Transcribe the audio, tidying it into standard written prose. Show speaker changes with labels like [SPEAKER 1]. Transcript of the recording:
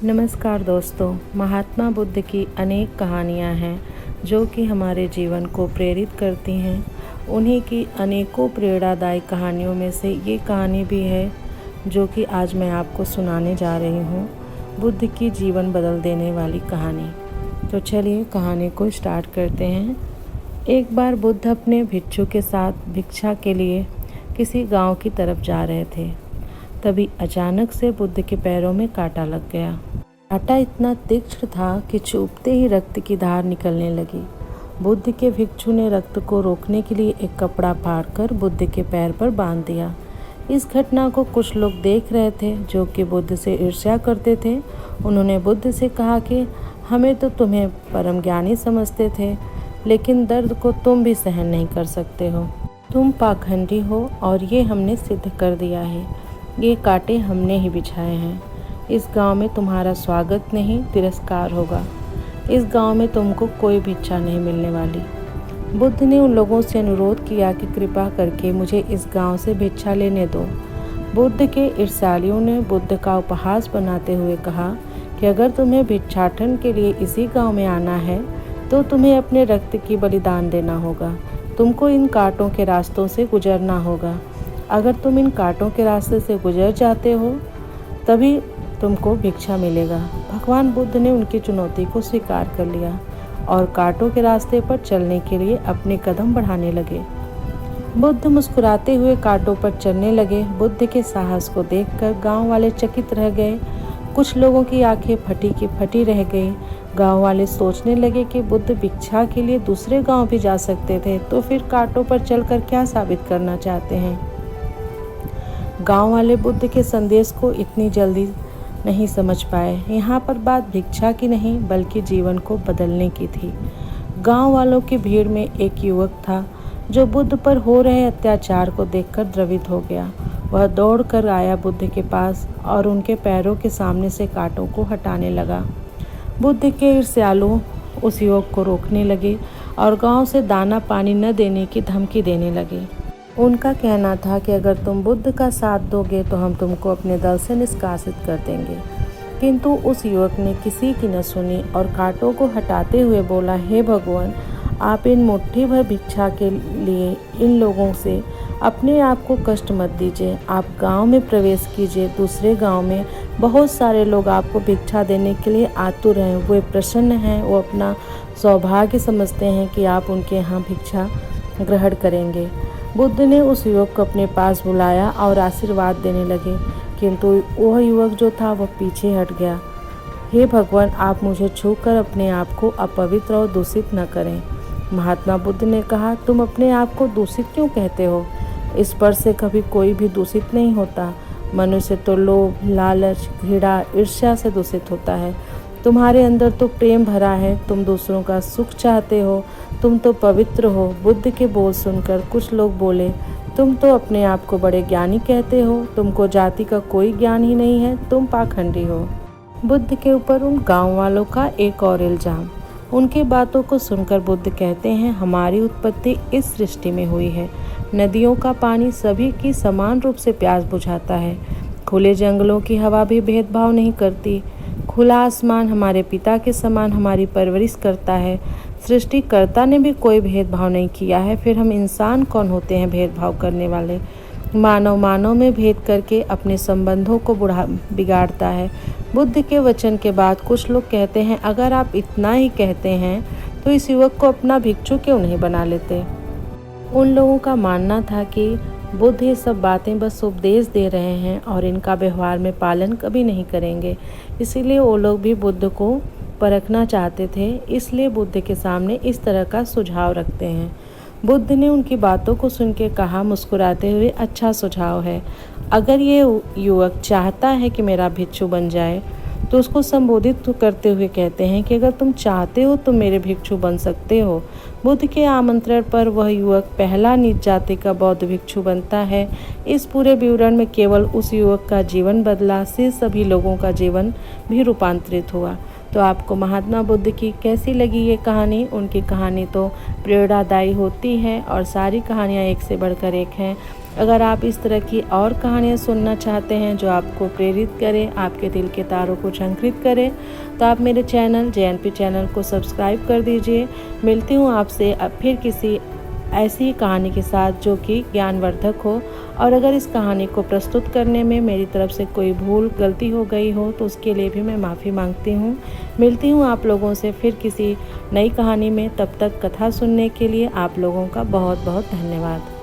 [SPEAKER 1] नमस्कार दोस्तों। महात्मा बुद्ध की अनेक कहानियाँ हैं जो कि हमारे जीवन को प्रेरित करती हैं। उन्हीं की अनेकों प्रेरणादायी कहानियों में से ये कहानी भी है जो कि आज मैं आपको सुनाने जा रही हूँ, बुद्ध की जीवन बदल देने वाली कहानी। तो चलिए कहानी को स्टार्ट करते हैं। एक बार बुद्ध अपने भिक्षु के साथ भिक्षा के लिए किसी गांव की तरफ जा रहे थे। तभी अचानक से बुद्ध के पैरों में कांटा लग गया। कांटा इतना तीक्ष्ण था कि चुभते ही रक्त की धार निकलने लगी। बुद्ध के भिक्षु ने रक्त को रोकने के लिए एक कपड़ा फाड़कर बुद्ध के पैर पर बांध दिया। इस घटना को कुछ लोग देख रहे थे जो कि बुद्ध से ईर्ष्या करते थे। उन्होंने बुद्ध से कहा कि हमें तो तुम्हें परम ज्ञानी समझते थे, लेकिन दर्द को तुम भी सहन नहीं कर सकते हो। तुम पाखंडी हो और ये हमने सिद्ध कर दिया है। ये कांटे हमने ही बिछाए हैं। इस गांव में तुम्हारा स्वागत नहीं, तिरस्कार होगा। इस गांव में तुमको कोई भिक्षा नहीं मिलने वाली। बुद्ध ने उन लोगों से अनुरोध किया कि कृपा करके मुझे इस गांव से भिक्षा लेने दो। बुद्ध के ईर्ष्यालुओं ने बुद्ध का उपहास बनाते हुए कहा कि अगर तुम्हें भिक्षाटन के लिए इसी गाँव में आना है तो तुम्हें अपने रक्त की बलिदान देना होगा। तुमको इन कांटों के रास्तों से गुजरना होगा। अगर तुम इन कांटों के रास्ते से गुजर जाते हो तभी तुमको भिक्षा मिलेगा। भगवान बुद्ध ने उनकी चुनौती को स्वीकार कर लिया और कांटों के रास्ते पर चलने के लिए अपने कदम बढ़ाने लगे। बुद्ध मुस्कुराते हुए कांटों पर चलने लगे। बुद्ध के साहस को देखकर गांव वाले चकित रह गए। कुछ लोगों की आंखें फटी की फटी रह गई। गांव वाले सोचने लगे कि बुद्ध भिक्षा के लिए दूसरे गांव भी जा सकते थे, तो फिर कांटों पर चलकर क्या साबित करना चाहते हैं। गांव वाले बुद्ध के संदेश को इतनी जल्दी नहीं समझ पाए। यहाँ पर बात भिक्षा की नहीं बल्कि जीवन को बदलने की थी। गांव वालों की भीड़ में एक युवक था जो बुद्ध पर हो रहे अत्याचार को देखकर द्रवित हो गया। वह दौड़कर आया बुद्ध के पास और उनके पैरों के सामने से कांटों को हटाने लगा। बुद्ध के ईर्ष्यालु उस युवक को रोकने लगे और गांव से दाना पानी न देने की धमकी देने लगे। उनका कहना था कि अगर तुम बुद्ध का साथ दोगे तो हम तुमको अपने दल से निष्कासित कर देंगे। किंतु उस युवक ने किसी की न सुनी और कांटों को हटाते हुए बोला, हे भगवान, आप इन मुट्ठी भर भिक्षा के लिए इन लोगों से अपने आप को कष्ट मत दीजिए। आप गांव में प्रवेश कीजिए। दूसरे गांव में बहुत सारे लोग आपको भिक्षा देने के लिए आतुर हैं। वे प्रसन्न हैं। वो अपना सौभाग्य समझते हैं कि आप उनके यहाँ भिक्षा ग्रहण करेंगे। बुद्ध ने उस युवक को अपने पास बुलाया और आशीर्वाद देने लगे, किंतु वह युवक जो था वह पीछे हट गया। हे भगवान, आप मुझे छूकर अपने आप को अपवित्र और दूषित न करें। महात्मा बुद्ध ने कहा, तुम अपने आप को दूषित क्यों कहते हो? इस पर से कभी कोई भी दूषित नहीं होता। मनुष्य तो लोभ, लालच, घृणा, ईर्ष्या से दूषित होता है। तुम्हारे अंदर तो प्रेम भरा है। तुम दूसरों का सुख चाहते हो। तुम तो पवित्र हो। बुद्ध के बोल सुनकर कुछ लोग बोले, तुम तो अपने आप को बड़े ज्ञानी कहते हो। तुमको जाति का कोई ज्ञान ही नहीं है। तुम पाखंडी हो। बुद्ध के ऊपर उन गांव वालों का एक और इल्जाम। उनकी बातों को सुनकर बुद्ध कहते हैं, हमारी उत्पत्ति इस सृष्टि में हुई है। नदियों का पानी सभी की समान रूप से प्यास बुझाता है। खुले जंगलों की हवा भी भेदभाव नहीं करती। खुला आसमान हमारे पिता के समान हमारी परवरिश करता है। सृष्टिकर्ता ने भी कोई भेदभाव नहीं किया है। फिर हम इंसान कौन होते हैं भेदभाव करने वाले? मानव में भेद करके अपने संबंधों को बिगाड़ता है। बुद्ध के वचन के बाद कुछ लोग कहते हैं, अगर आप इतना ही कहते हैं तो इस युवक को अपना भिक्षु क्यों नहीं बना लेते? उन लोगों का मानना था कि बुद्ध ये सब बातें बस उपदेश दे रहे हैं और इनका व्यवहार में पालन कभी नहीं करेंगे। इसीलिए वो लोग भी बुद्ध को परखना चाहते थे। इसलिए बुद्ध के सामने इस तरह का सुझाव रखते हैं। बुद्ध ने उनकी बातों को सुन के कहा मुस्कुराते हुए, अच्छा सुझाव है। अगर ये युवक चाहता है कि मेरा भिक्षु बन जाए तो उसको संबोधित करते हुए कहते हैं कि अगर तुम चाहते हो तो मेरे भिक्षु बन सकते हो। बुद्ध के आमंत्रण पर वह युवक पहला नीच जाति का बौद्ध भिक्षु बनता है। इस पूरे विवरण में केवल उस युवक का जीवन बदला, से सभी लोगों का जीवन भी रूपांतरित हुआ। तो आपको महात्मा बुद्ध की कैसी लगी ये कहानी? उनकी कहानी तो प्रेरणादायी होती है और सारी कहानियाँ एक से बढ़कर एक हैं। अगर आप इस तरह की और कहानियाँ सुनना चाहते हैं जो आपको प्रेरित करें, आपके दिल के तारों को झंकृत करें, तो आप मेरे चैनल JNP चैनल को सब्सक्राइब कर दीजिए। मिलती हूँ आपसे अब फिर किसी ऐसी कहानी के साथ जो कि ज्ञानवर्धक हो। और अगर इस कहानी को प्रस्तुत करने में मेरी तरफ से कोई भूल गलती हो गई हो तो उसके लिए भी मैं माफ़ी मांगती हूँ। मिलती हूँ आप लोगों से फिर किसी नई कहानी में। तब तक कथा सुनने के लिए आप लोगों का बहुत बहुत धन्यवाद।